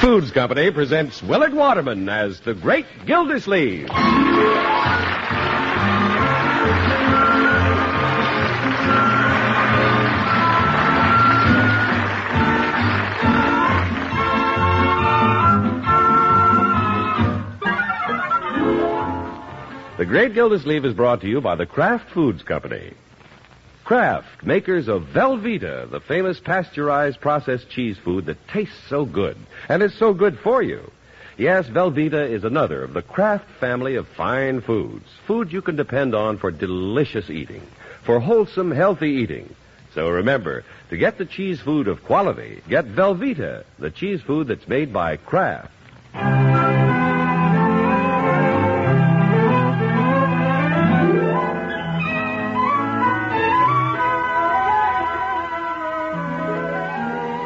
Foods Company presents Willard Waterman as the Great Gildersleeve. The Great Gildersleeve is brought to you by the Kraft Foods Company. Kraft, makers of Velveeta, the famous pasteurized processed cheese food that tastes so good, and is so good for you. Yes, Velveeta is another of the Kraft family of fine foods. Food you can depend on for delicious eating, for wholesome, healthy eating. So remember, to get the cheese food of quality, get Velveeta, the cheese food that's made by Kraft.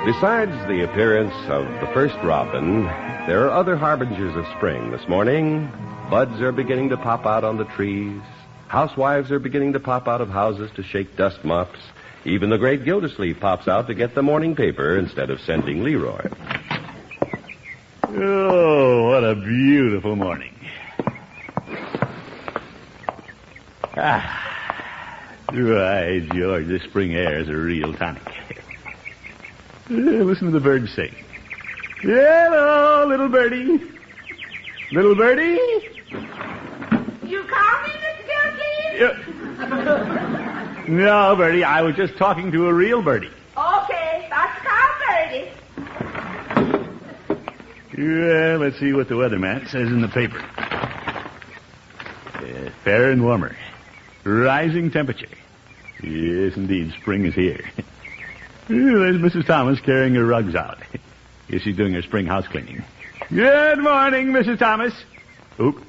Besides the appearance of the first robin, there are other harbingers of spring. This morning, buds are beginning to pop out on the trees. Housewives are beginning to pop out of houses to shake dust mops. Even the Great Gildersleeve pops out to get the morning paper instead of sending Leroy. Oh, what a beautiful morning. Right, George, this spring air is a real tonic. Listen to the birds sing. Hello, little birdie. Little birdie? You call me, Mr. Gildersleeve? No, Birdie, I was just talking to a real birdie. Okay, that's call Birdie. Well, let's see what the weatherman says in the paper. Fair and warmer. Rising temperature. Yes, indeed, spring is here. There's Mrs. Thomas carrying her rugs out. Guess she's doing her spring house cleaning. Good morning, Mrs. Thomas. Oop,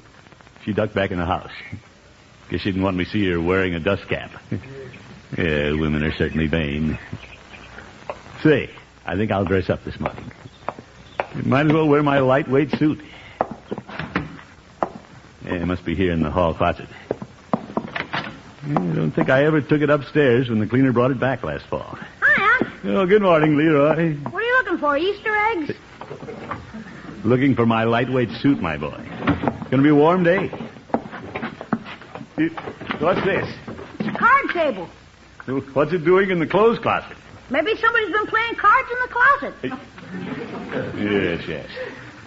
she ducked back in the house. Guess she didn't want me to see her wearing a dust cap. Yeah, women are certainly vain. Say, I think I'll dress up this morning. Might as well wear my lightweight suit. Yeah, it must be here in the hall closet. I don't think I ever took it upstairs when the cleaner brought it back last fall. Oh, good morning, Leroy. What are you looking for, Easter eggs? Looking for my lightweight suit, my boy. It's going to be a warm day. What's this? It's a card table. What's it doing in the clothes closet? Maybe somebody's been playing cards in the closet. Yes.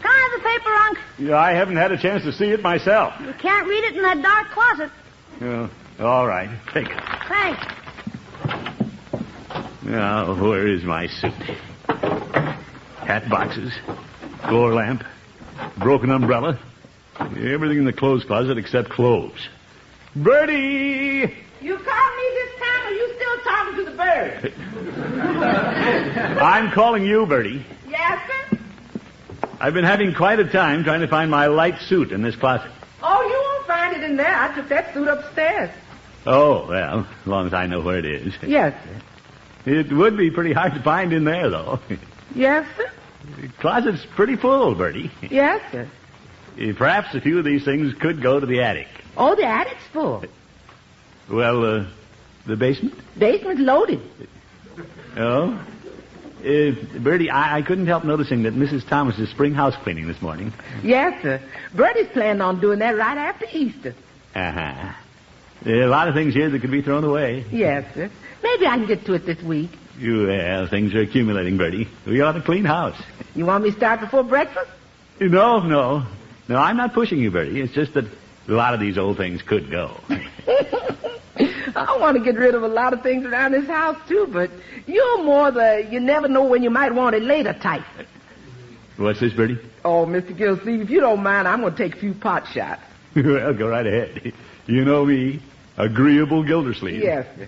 Can I have the paper, Unc? Yeah, I haven't had a chance to see it myself. You can't read it in that dark closet. All right. Take it. Thanks. Now, where is my suit? Hat boxes, floor lamp, broken umbrella, everything in the clothes closet except clothes. Birdie! You called me this time, or you still talking to the bird? I'm calling you, Birdie. Yes, sir? I've been having quite a time trying to find my light suit in this closet. Oh, you won't find it in there. I took that suit upstairs. Oh, well, as long as I know where it is. Yes, sir. It would be pretty hard to find in there, though. Yes, sir? The closet's pretty full, Birdie. Yes, sir. Perhaps a few of these things could go to the attic. Oh, the attic's full. Well, the basement? Basement's loaded. Oh? Birdie, I couldn't help noticing that Mrs. Thomas is spring house cleaning this morning. Yes, sir. Bertie's planning on doing that right after Easter. Uh-huh. There are a lot of things here that could be thrown away. Yes, sir. Maybe I can get to it this week. Well, things are accumulating, Birdie. We ought to clean house. You want me to start before breakfast? No, I'm not pushing you, Birdie. It's just that a lot of these old things could go. I want to get rid of a lot of things around this house, too, but you're more the you never know when you might want it later type. What's this, Birdie? Oh, Mr. Gildersleeve, if you don't mind, I'm going to take a few pot shots. Well, go right ahead. You know me, agreeable Gildersleeve. Yes, sir.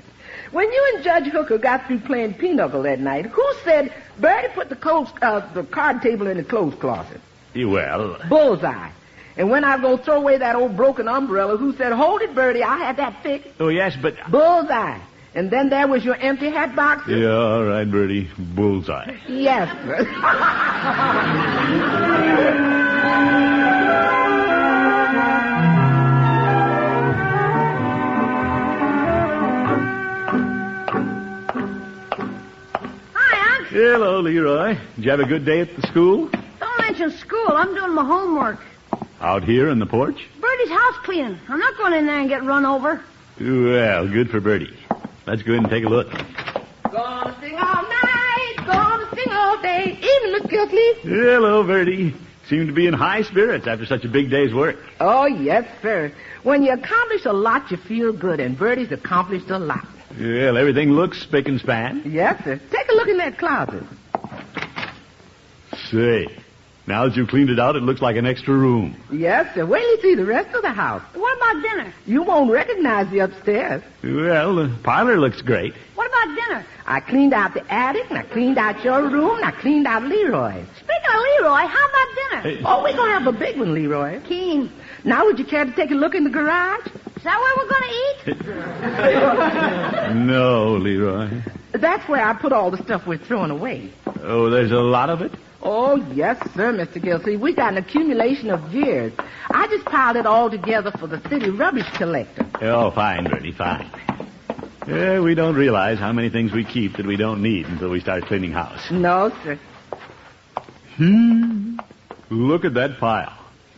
When you and Judge Hooker got through playing pinochle that night, who said Bertie put the card table in the clothes closet? Well... Bullseye. And when I was going to throw away that old broken umbrella, who said, hold it, Bertie, I had that fixed? Oh, yes, but... Bullseye. And then there was your empty hat box. Yeah, all right, Bertie. Bullseye. Yes, sir. Hello, Leroy. Did you have a good day at the school? Don't mention school. I'm doing my homework. Out here on the porch? Bertie's house cleaning. I'm not going in there and get run over. Well, good for Bertie. Let's go in and take a look. Gonna sing all night, gonna sing all day. Evening, Miss Gilsleeve. Hello, Bertie. Seem to be in high spirits after such a big day's work. Oh, yes, sir. When you accomplish a lot, you feel good, and Bertie's accomplished a lot. Well, everything looks spick and span. Yes, sir. Take a look in that closet. Say, now that you've cleaned it out, it looks like an extra room. Yes, sir. Wait till you see the rest of the house. What about dinner? You won't recognize the upstairs. Well, the parlor looks great. What about dinner? I cleaned out the attic, and I cleaned out your room, and I cleaned out Leroy's. Speaking of Leroy, how about dinner? Hey. Oh, we're going to have a big one, Leroy. Keen. Now, would you care to take a look in the garage? Is that where we're going to eat? No, Leroy. That's where I put all the stuff we're throwing away. Oh, there's a lot of it? Oh, yes, sir, Mr. Gilsey. We got an accumulation of years. I just piled it all together for the city rubbish collector. Oh, fine, Bertie, fine. Yeah, we don't realize how many things we keep that we don't need until we start cleaning house. No, sir. Look at that pile.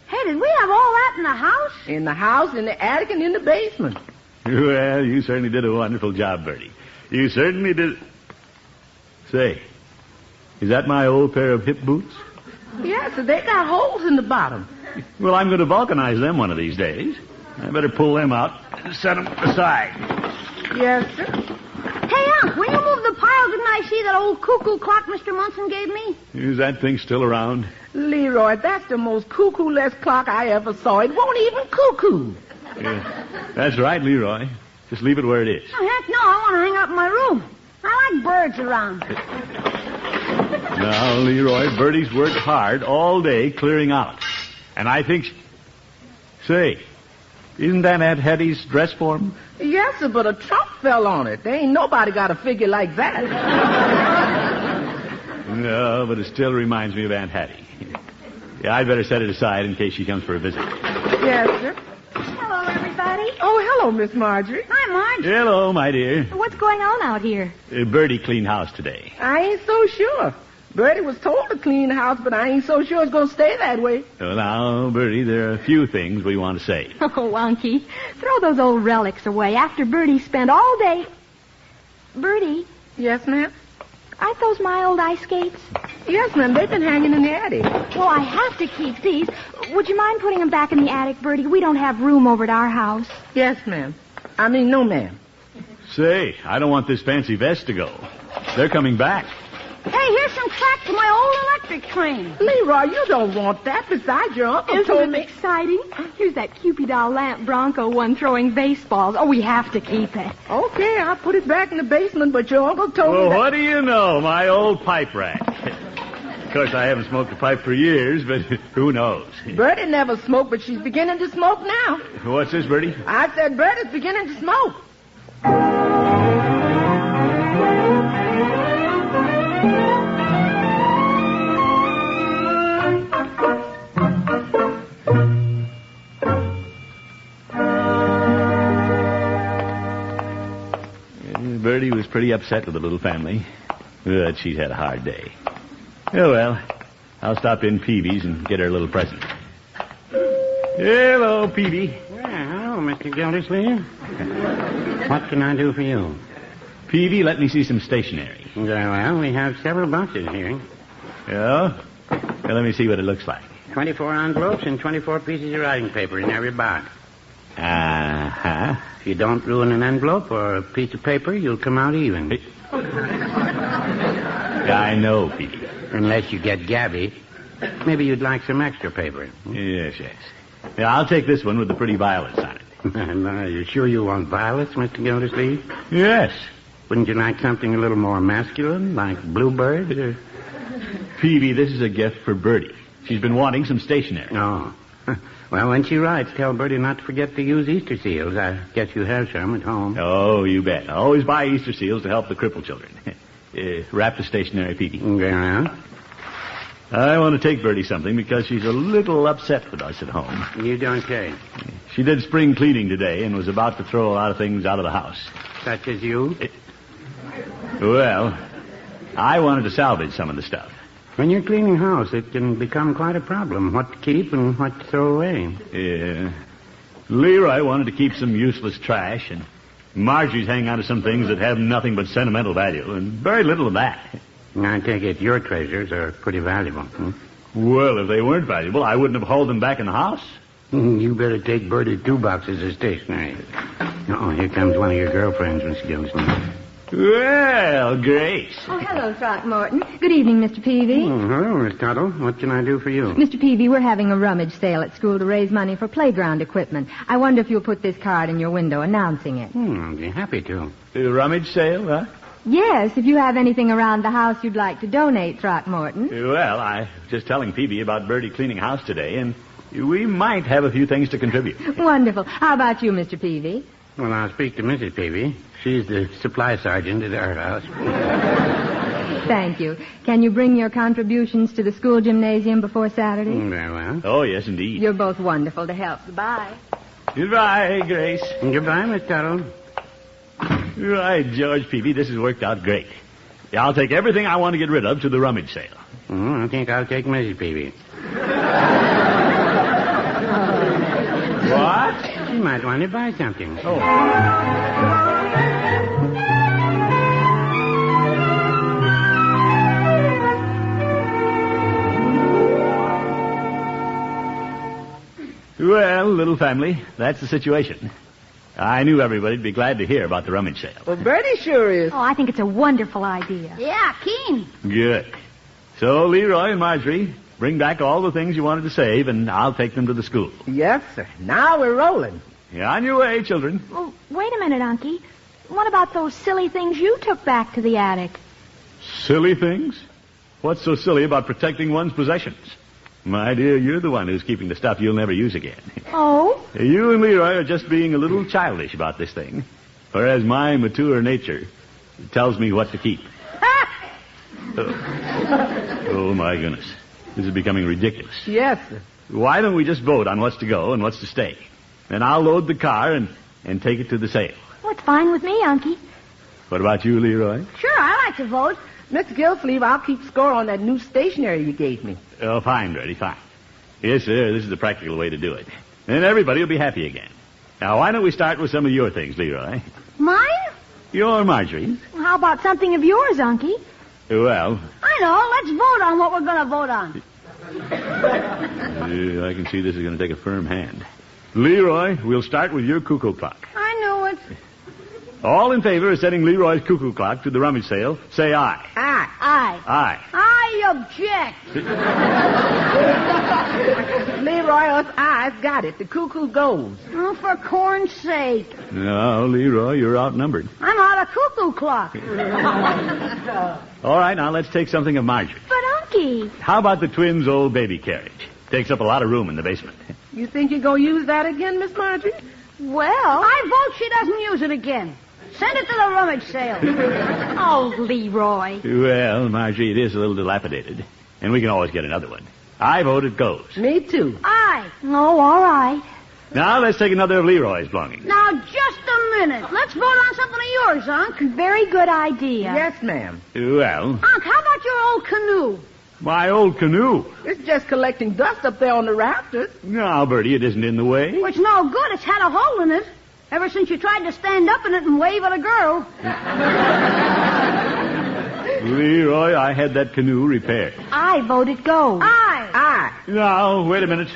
Hey, did we have all that in the house? In the house, in the attic, and in the basement. Well, you certainly did a wonderful job, Bertie. You certainly did. Say, is that my old pair of hip boots? Yes, sir. They got holes in the bottom. Well, I'm going to vulcanize them one of these days. I better pull them out and set them aside. Yes, sir. Hey, Unc, when you moved the pile, didn't I see that old cuckoo clock Mr. Munson gave me? Is that thing still around? Leroy, that's the most cuckoo-less clock I ever saw. It won't even cuckoo. Yeah, that's right, Leroy. Just leave it where it is. Oh, heck no, I want to hang it up in my room. I like birds around. Now, Leroy, Bertie's worked hard all day clearing out. And I think... Say, isn't that Aunt Hetty's dress form? Yes, sir, but a trunk fell on it. There ain't nobody got a figure like that. No, but it still reminds me of Aunt Hattie. Yeah, I'd better set it aside in case she comes for a visit. Yes, sir. Hello, everybody. Oh, hello, Miss Marjorie. Hi, Marge. Hello, my dear. What's going on out here? Bertie cleaned house today. I ain't so sure. Bertie was told to clean the house, but I ain't so sure it's going to stay that way. Well, now, Bertie, there are a few things we want to say. Oh, Wonky, throw those old relics away after Bertie spent all day... Bertie, Yes, ma'am? aren't those my old ice skates? Yes, ma'am. They've been hanging in the attic. Well, I have to keep these. Would you mind putting them back in the attic, Bertie? We don't have room over at our house. Yes, ma'am. I mean, no, ma'am. Say, I don't want this fancy vest to go. They're coming back. Hey, here's some track to my old electric train. Leroy, you don't want that. Besides, your uncle Isn't told it me... exciting? Here's that Cupid doll lamp Bronco one throwing baseballs. Oh, we have to keep it. Okay, I'll put it back in the basement, but your uncle told me Well, that... what do you know? My old pipe rack. Of course, I haven't smoked a pipe for years, but who knows? Bertie never smoked, but she's beginning to smoke now. What's this, Bertie? I said Bertie's beginning to smoke. Bertie was pretty upset with the little family. But she's had a hard day. Oh, well, I'll stop in Peavy's and get her a little present. Hello, Peavy. Well, hello, Mr. Gildersleeve. What can I do for you? Peavy, let me see some stationery. Well, we have several boxes here. Yeah? Well, let me see what it looks like. 24 envelopes and 24 pieces of writing paper in every box. Uh-huh. If you don't ruin an envelope or a piece of paper, you'll come out even. Yeah, I know, Peavy. Unless you get Gabby. Maybe you'd like some extra paper. Yes, yes. Yeah, I'll take this one with the pretty violets on it. Are you sure you want violets, Mr. Gildersleeve? Yes. Wouldn't you like something a little more masculine, like bluebird? Or... Peavy, this is a gift for Bertie. She's been wanting some stationery. Oh. Well, when she writes, tell Bertie not to forget to use Easter seals. I guess you have some at home. Oh, you bet. I always buy Easter seals to help the crippled children. Wrap the stationery, Peavy. Yeah. I want to take Bertie something because she's a little upset with us at home. You don't say. She did spring cleaning today and was about to throw a lot of things out of the house. Such as you? Well, I wanted to salvage some of the stuff. When you're cleaning house, it can become quite a problem. What to keep and what to throw away. Yeah. Leroy wanted to keep some useless trash, and Marjorie's hanging on to some things that have nothing but sentimental value, and very little of that. I take it your treasures are pretty valuable. Well, if they weren't valuable, I wouldn't have hauled them back in the house. You better take Bertie 2 boxes of stationery. Oh, here comes one of your girlfriends, Miss Gilson. Well, Grace. Oh, hello, Throckmorton. Good evening, Mr. Peavy. Oh, hello, Miss Tuttle. What can I do for you? Mr. Peavy, we're having a rummage sale at school to raise money for playground equipment. I wonder if you'll put this card in your window announcing it. I'll be happy to. The rummage sale, huh? Yes, if you have anything around the house you'd like to donate, Throckmorton. Well, I was just telling Peavy about Bertie cleaning house today, and we might have a few things to contribute. Wonderful. How about you, Mr. Peavy? Well, I'll speak to Mrs. Peavy. She's the supply sergeant at our house. Thank you. Can you bring your contributions to the school gymnasium before Saturday? Very well. Oh, yes, indeed. You're both wonderful to help. Goodbye. Goodbye, Grace. Goodbye, Miss Tuttle. Right, George Peavy, this has worked out great. I'll take everything I want to get rid of to the rummage sale. I think I'll take Mrs. Peavy. What? She might want to buy something. Oh. Well, little family, that's the situation. I knew everybody'd be glad to hear about the rummage sale. Well, Bertie sure is. Oh, I think it's a wonderful idea. Yeah, keen. Good. So, Leroy and Marjorie, bring back all the things you wanted to save, and I'll take them to the school. Yes, sir. Now we're rolling. Yeah, on your way, children. Well, wait a minute, Unky. What about those silly things you took back to the attic? Silly things? What's so silly about protecting one's possessions? My dear, you're the one who's keeping the stuff you'll never use again. Oh? You and Leroy are just being a little childish about this thing, whereas my mature nature tells me what to keep. Oh, my goodness. This is becoming ridiculous. Yes, sir. Why don't we just vote on what's to go and what's to stay? Then I'll load the car and take it to the sale. Well, it's fine with me, Unky. What about you, Leroy? Sure, I like to vote. Mr. Gillsleeve, I'll keep score on that new stationery you gave me. Oh, fine, Bertie, fine. Yes, sir, this is the practical way to do it. Then everybody will be happy again. Now, why don't we start with some of your things, Leroy? Mine? Your Marjorie. Well, how about something of yours, Unky? Well, I know. Let's vote on what we're going to vote on. I can see this is going to take a firm hand. Leroy, we'll start with your cuckoo clock. I knew it. All in favor of setting Leroy's cuckoo clock to the rummage sale, say aye. Aye. Aye. Aye. I object. Leroy, us eyes got it. The cuckoo goes. Oh, for corn's sake. No, Leroy, you're outnumbered. I'm out of cuckoo clock. All right, now let's take something of Marjorie. But, Unky. How about the twins' old baby carriage? Takes up a lot of room in the basement. You think you're going to use that again, Miss Marjorie? Well. I vote she doesn't use it again. Send it to the rummage sale. Oh, Leroy. Well, Marjorie, it is a little dilapidated, and we can always get another one. I vote it goes. Me too. Aye. Oh, all right. Now let's take another of Leroy's belongings. Now, just a minute. Let's vote on something of yours, Unc. Very good idea. Yes, ma'am. Well, Unc, how about your old canoe? my old canoe. It's just collecting dust up there on the rafters. No, Bertie, it isn't in the way. Well, it's no good. It's had a hole in it. Ever since you tried to stand up in it and wave at a girl. Leroy, I had that canoe repaired. I vote it goes. Aye. Aye. Now, wait a minute.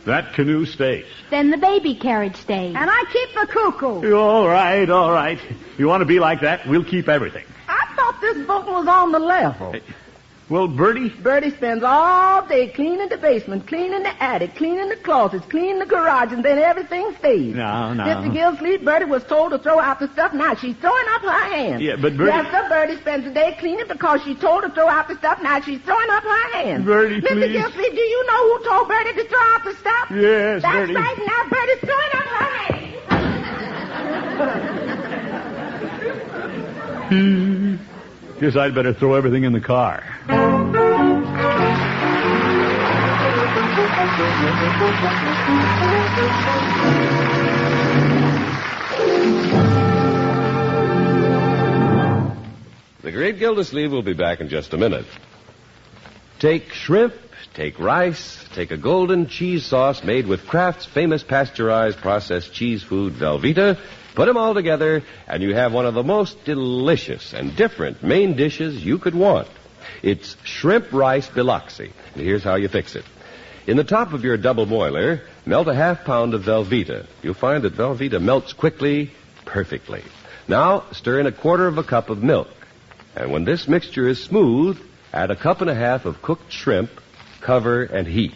That canoe stays. Then the baby carriage stays. And I keep the cuckoo. All right, all right. You want to be like that? We'll keep everything. I thought this vote was on the level. Well, Bertie? Bertie spends all day cleaning the basement, cleaning the attic, cleaning the closets, cleaning the garage, and then everything stays. No. Mr. Gillsleeve, Bertie was told to throw out the stuff. Now she's throwing up her hands. Yeah, but Bertie... Yes, sir, Bertie spends the day cleaning because she told to throw out the stuff. Now she's throwing up her hands. Bertie, Mr. please. Gillsleeve, do you know who told Bertie to throw out the stuff? Yes, That's Bertie. right. Now Bertie's throwing up her hands. Guess I'd better throw everything in the car. The Great Gildersleeve will be back in just a minute. Take shrimp, take rice, take a golden cheese sauce made with Kraft's famous pasteurized processed cheese food, Velveeta. Put them all together, and you have one of the most delicious and different main dishes you could want. It's shrimp rice biloxi, and here's how you fix it. In the top of your double boiler, melt a half-pound of Velveeta. You'll find that Velveeta melts quickly, perfectly. Now, stir in a quarter of a cup of milk. And when this mixture is smooth, add a cup and a half of cooked shrimp, cover, and heat.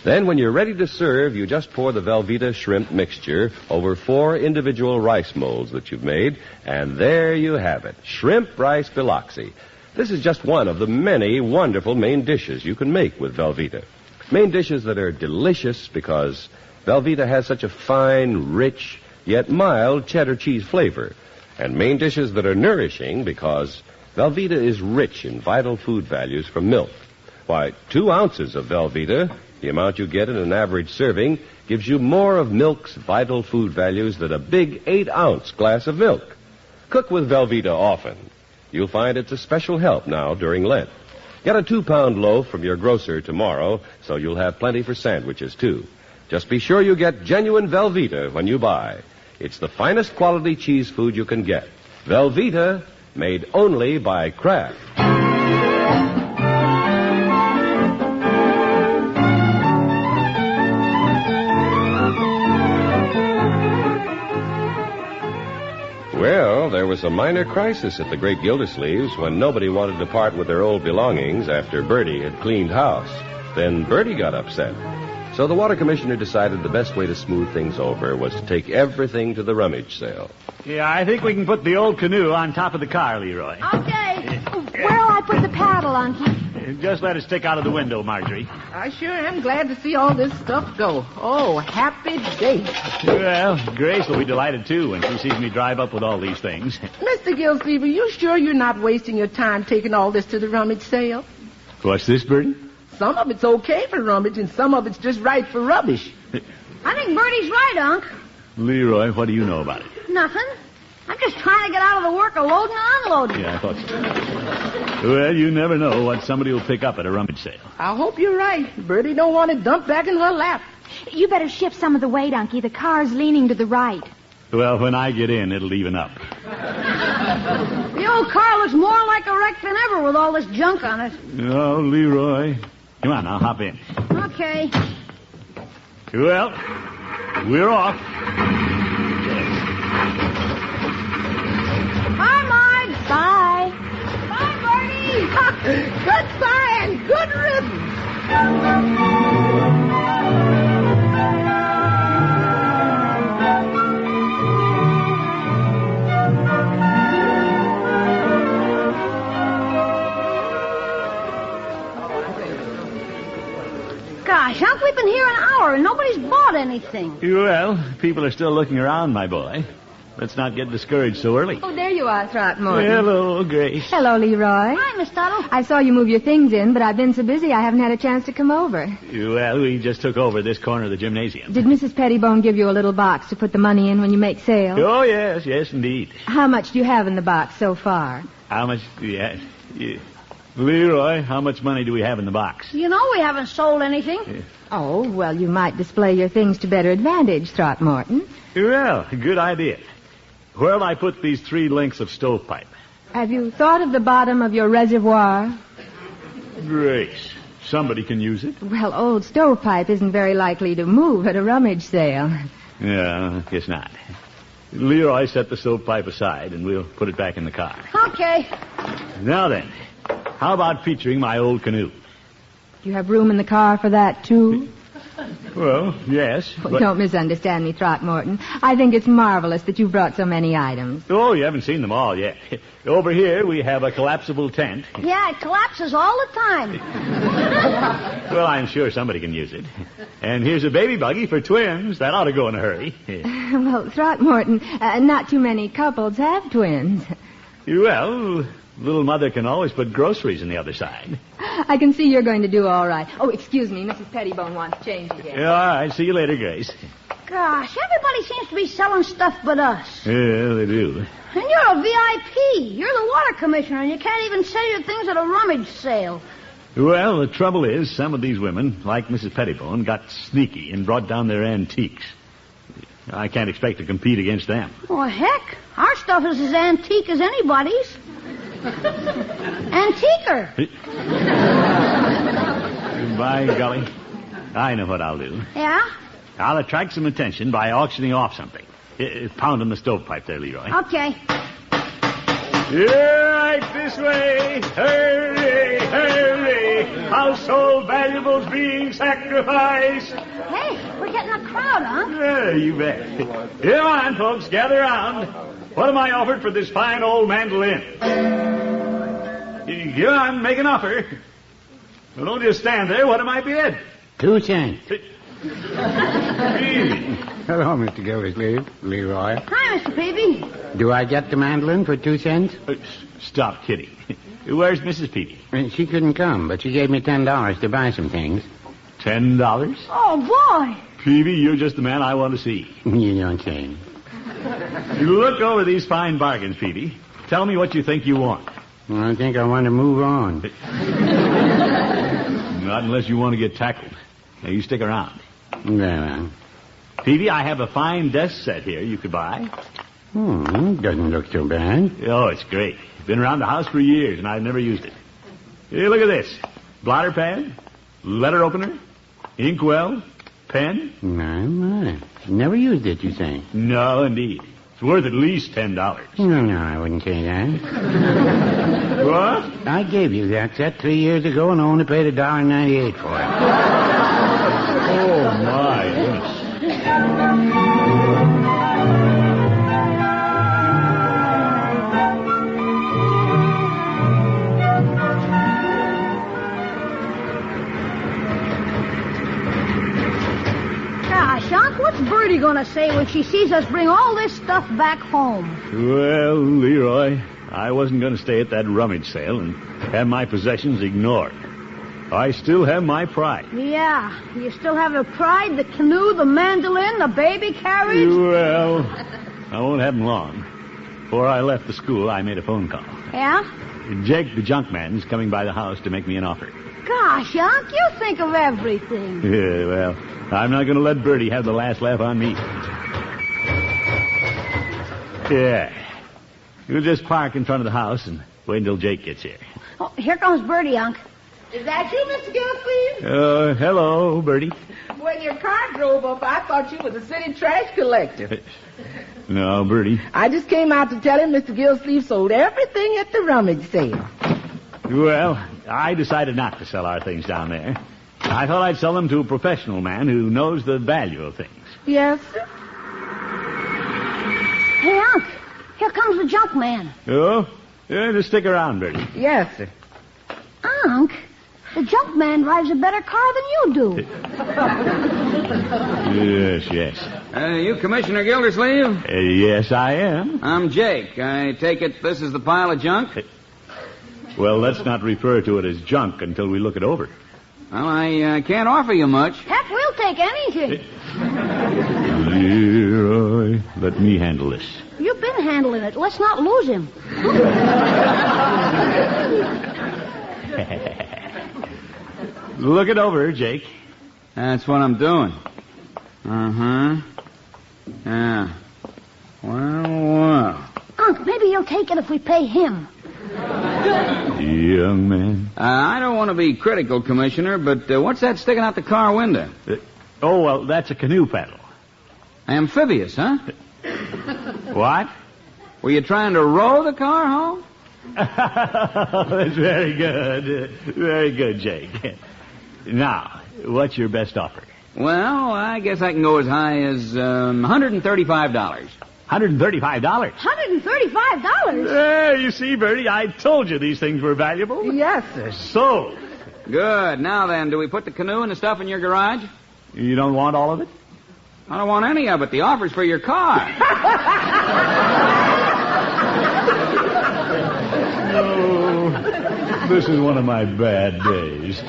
Then, when you're ready to serve, you just pour the Velveeta shrimp mixture over 4 individual rice molds that you've made, and there you have it, shrimp rice biloxi. This is just one of the many wonderful main dishes you can make with Velveeta. Main dishes that are delicious because Velveeta has such a fine, rich, yet mild cheddar cheese flavor. And main dishes that are nourishing because Velveeta is rich in vital food values from milk. Why, 2 ounces of Velveeta, the amount you get in an average serving, gives you more of milk's vital food values than a big 8-ounce glass of milk. Cook with Velveeta often. You'll find it's a special help now during Lent. Get a 2-pound loaf from your grocer tomorrow, so you'll have plenty for sandwiches, too. Just be sure you get genuine Velveeta when you buy. It's the finest quality cheese food you can get. Velveeta, made only by Kraft. Well, there was a minor crisis at the Great Gildersleeves when nobody wanted to part with their old belongings after Bertie had cleaned house. Then Bertie got upset. So the water commissioner decided the best way to smooth things over was to take everything to the rummage sale. Yeah, I think we can put the old canoe on top of the car, Leroy. Okay. Where'll I put the paddle, Unky? Just let it stick out of the window, Marjorie. I sure am glad to see all this stuff go. Oh, happy day. Well, Grace will be delighted, too, when she sees me drive up with all these things. Mr. Gilsleeve, are you sure you're not wasting your time taking all this to the rummage sale? What's this, Bertie? Some of it's okay for rummage, and some of it's just right for rubbish. I think Bertie's right, Unc. Leroy, what do you know about it? Nothing. I'm just trying to get out of the work of loading and unloading. Yeah, I thought so. Well, you never know what somebody will pick up at a rummage sale. I hope you're right. Bertie don't want it dumped back in her lap. You better shift some of the weight, Unky. The car's leaning to the right. Well, when I get in, it'll even up. The old car looks more like a wreck than ever with all this junk on it. Oh, Leroy. Come on, now, hop in. Okay. Well, we're off. Bye, Marge. Bye. Bye, Bertie. Goodbye and good riddance. Gosh, Unc, we've been here an hour and nobody's bought anything. Well, people are still looking around, my boy. Let's not get discouraged so early. Oh, there you are, Throckmorton. Hello, Grace. Hello, Leroy. Hi, Miss Tuttle. I saw you move your things in, but I've been so busy I haven't had a chance to come over. Well, we just took over this corner of the gymnasium. Did Mrs. Pettibone give you a little box to put the money in when you make sales? Oh, yes, indeed. How much do you have in the box so far? How much? Yeah. Leroy, how much money do we have in the box? You know we haven't sold anything. Oh, well, you might display your things to better advantage, Throckmorton. Well, good idea. Where'll I put these 3 lengths of stovepipe? Have you thought of the bottom of your reservoir? Grace, somebody can use it. Well, old stovepipe isn't very likely to move at a rummage sale. Yeah, guess not. Leroy, set the stovepipe aside, and we'll put it back in the car. Okay. Now then, how about featuring my old canoe? Do you have room in the car for that, too? Well, yes. But... Don't misunderstand me, Throckmorton. I think it's marvelous that you brought so many items. Oh, you haven't seen them all yet. Over here, we have a collapsible tent. Yeah, it collapses all the time. Well, I'm sure somebody can use it. And here's a baby buggy for twins. That ought to go in a hurry. Well, Throckmorton, not too many couples have twins. Well, little mother can always put groceries on the other side. I can see you're going to do all right. Oh, excuse me. Mrs. Pettibone wants change again. Yeah, all right. See you later, Grace. Gosh, everybody seems to be selling stuff but us. Yeah, they do. And you're a VIP. You're the water commissioner, and you can't even sell your things at a rummage sale. Well, the trouble is, some of these women, like Mrs. Pettibone, got sneaky and brought down their antiques. I can't expect to compete against them. Oh, heck. Our stuff is as antique as anybody's. Antiquer. By golly. I know what I'll do. Yeah? I'll attract some attention by auctioning off something. Pound on the stovepipe there, Leroy. Okay. Yeah, right this way. Hurry, hurry. Household valuables being sacrificed. Hey, we're getting a crowd, Unc. Yeah, you bet. Come on, folks, gather around. What am I offered for this fine old mandolin? Go on, make an offer. Well, don't just stand there. What am I bid? 2 cents. Really? Hello, Mr. Gildersleeve. Leroy. Hi, Mr. Peavy. Do I get the mandolin for 2 cents? Stop kidding. Where's Mrs. Peavy? She couldn't come, but she gave me $10 to buy some things. $10? Oh, boy. Peavy, you're just the man I want to see. You don't say. You look over these fine bargains, Peavy. Tell me what you think you want. I think I want to move on. Not unless you want to get tackled. Now, you stick around. Well, Peavy, I have a fine desk set here you could buy. Doesn't look so bad. Oh, it's great. Been around the house for years, and I've never used it. Hey, look at this. Blotter pad, letter opener, inkwell, pen. My. Never used it, you say? No, indeed. It's worth at least $10. No, I wouldn't say that. What? I gave you that set 3 years ago and only paid $1.98 for it. Oh, my goodness. Gosh, Unc, what's Bertie going to say when she sees us bring all this stuff back home? Well, Leroy, I wasn't going to stay at that rummage sale and have my possessions ignored. I still have my pride. Yeah, you still have the pride, the canoe, the mandolin, the baby carriage? Well, I won't have them long. Before I left the school, I made a phone call. Yeah? Jake, the junk man, is coming by the house to make me an offer. Gosh, Unc, you think of everything. Yeah, well, I'm not going to let Bertie have the last laugh on me. Yeah. You just park in front of the house and wait until Jake gets here. Oh, here comes Bertie, Unc. Is that you, Mr. Gilsleeve? Hello, Bertie. When your car drove up, I thought you was a city trash collector. No, Bertie. I just came out to tell him Mr. Gilsleeve sold everything at the rummage sale. Well, I decided not to sell our things down there. I thought I'd sell them to a professional man who knows the value of things. Yes, sir. Hey, Unc, here comes the junk man. Oh? Yeah, just stick around, Bertie. Yes, sir. Unc, the junk man drives a better car than you do. Yes. You Commissioner Gildersleeve? Yes, I am. I'm Jake. I take it this is the pile of junk? Well, let's not refer to it as junk until we look it over. Well, I can't offer you much. Heck, we'll take anything. Leroy, let me handle this. You've been handling it. Let's not lose him. Look it over, Jake. That's what I'm doing. Uh-huh. Yeah. Well. Unc, maybe you'll take it if we pay him. Young man. I don't want to be critical, Commissioner, but what's that sticking out the car window? Well, that's a canoe paddle. Amphibious, huh? What? Were you trying to row the car home? That's very good. Very good, Jake. Now, what's your best offer? Well, I guess I can go as high as $135. $135? $135? You see, Bertie, I told you these things were valuable. Yes, sir. Sold. Good. Now then, do we put the canoe and the stuff in your garage? You don't want all of it? I don't want any of it. The offer's for your car. No, this is one of my bad days.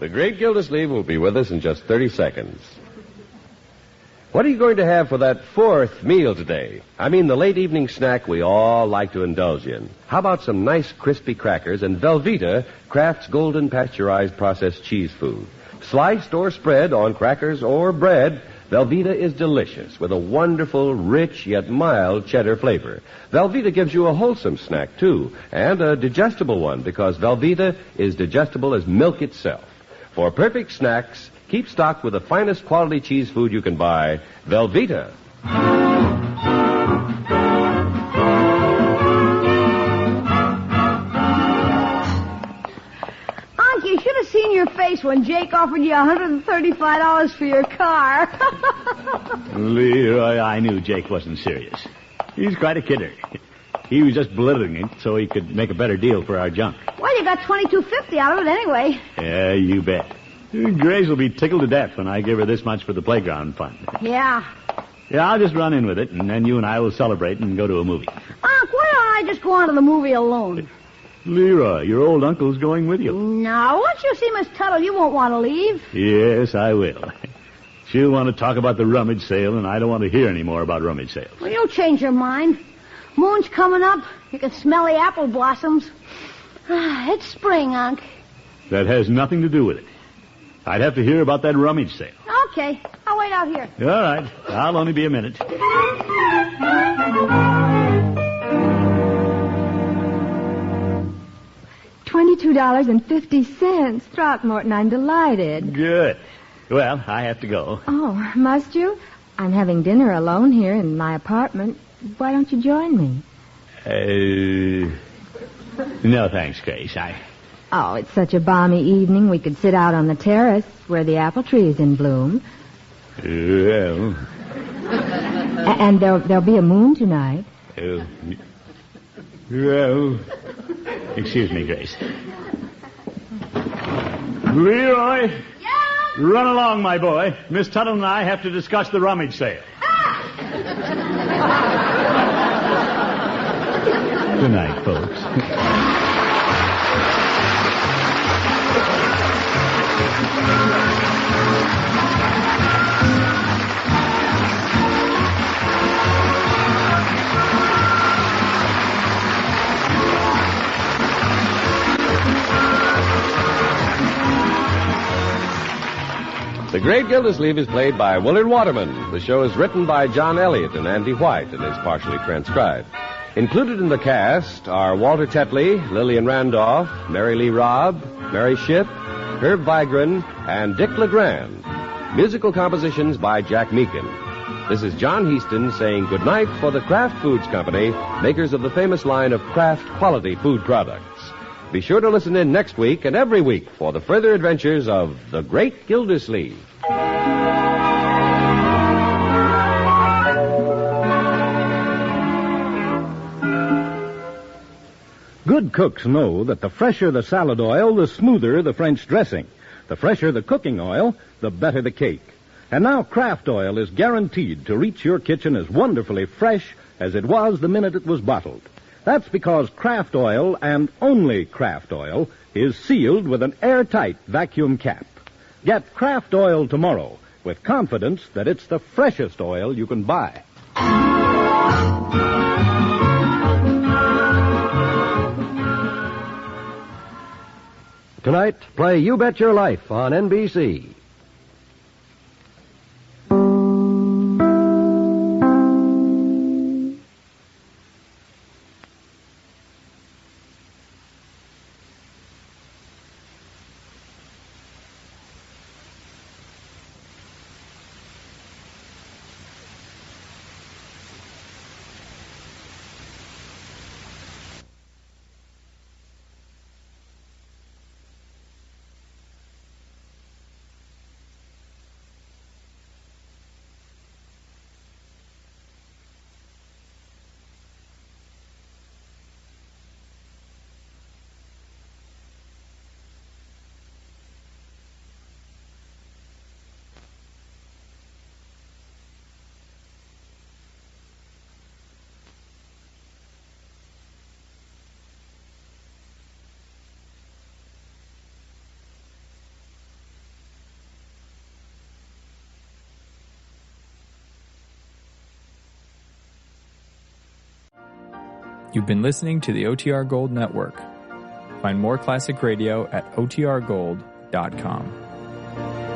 The great Gildersleeve will be with us in just 30 seconds. What are you going to have for that fourth meal today? I mean, the late evening snack we all like to indulge in. How about some nice crispy crackers and Velveeta, Kraft's golden pasteurized processed cheese food? Sliced or spread on crackers or bread, Velveeta is delicious with a wonderful, rich, yet mild cheddar flavor. Velveeta gives you a wholesome snack, too, and a digestible one because Velveeta is digestible as milk itself. For perfect snacks, keep stocked with the finest quality cheese food you can buy, Velveeta. Unc, you should have seen your face when Jake offered you $135 for your car. Leroy, I knew Jake wasn't serious. He's quite a kidder. He was just belittling it so he could make a better deal for our junk. Well, you got $22.50 out of it anyway. Yeah, you bet. Grace will be tickled to death when I give her this much for the playground fund. Yeah. Yeah, I'll just run in with it, and then you and I will celebrate and go to a movie. Unc, why don't I just go on to the movie alone? Leroy, your old uncle's going with you. Now, once you see Miss Tuttle, you won't want to leave. Yes, I will. She'll want to talk about the rummage sale, and I don't want to hear any more about rummage sales. Well, you'll change your mind. Moon's coming up. You can smell the apple blossoms. It's spring, Unc. That has nothing to do with it. I'd have to hear about that rummage sale. Okay. I'll wait out here. All right. I'll only be a minute. $22.50. Throckmorton, I'm delighted. Good. Well, I have to go. Oh, must you? I'm having dinner alone here in my apartment. Why don't you join me? No, thanks, Grace. Oh, it's such a balmy evening. We could sit out on the terrace where the apple tree is in bloom. Well... And there'll be a moon tonight. Well... Excuse me, Grace. Leroy! Yeah? Run along, my boy. Miss Tuttle and I have to discuss the rummage sale. Good night, folks. The Great Gildersleeve is played by Willard Waterman. The show is written by John Elliott and Andy White and is partially transcribed. Included in the cast are Walter Tetley, Lillian Randolph, Mary Lee Robb, Mary Shipp, Herb Vigran, and Dick LeGrand. Musical compositions by Jack Meakin. This is John Heaston saying goodnight for the Kraft Foods Company, makers of the famous line of Kraft quality food products. Be sure to listen in next week and every week for the further adventures of the Great Gildersleeve. Good cooks know that the fresher the salad oil, the smoother the French dressing. The fresher the cooking oil, the better the cake. And now Kraft oil is guaranteed to reach your kitchen as wonderfully fresh as it was the minute it was bottled. That's because Kraft oil, and only Kraft oil, is sealed with an airtight vacuum cap. Get Kraft oil tomorrow with confidence that it's the freshest oil you can buy. Tonight, play You Bet Your Life on NBC. You've been listening to the OTR Gold Network. Find more classic radio at otrgold.com.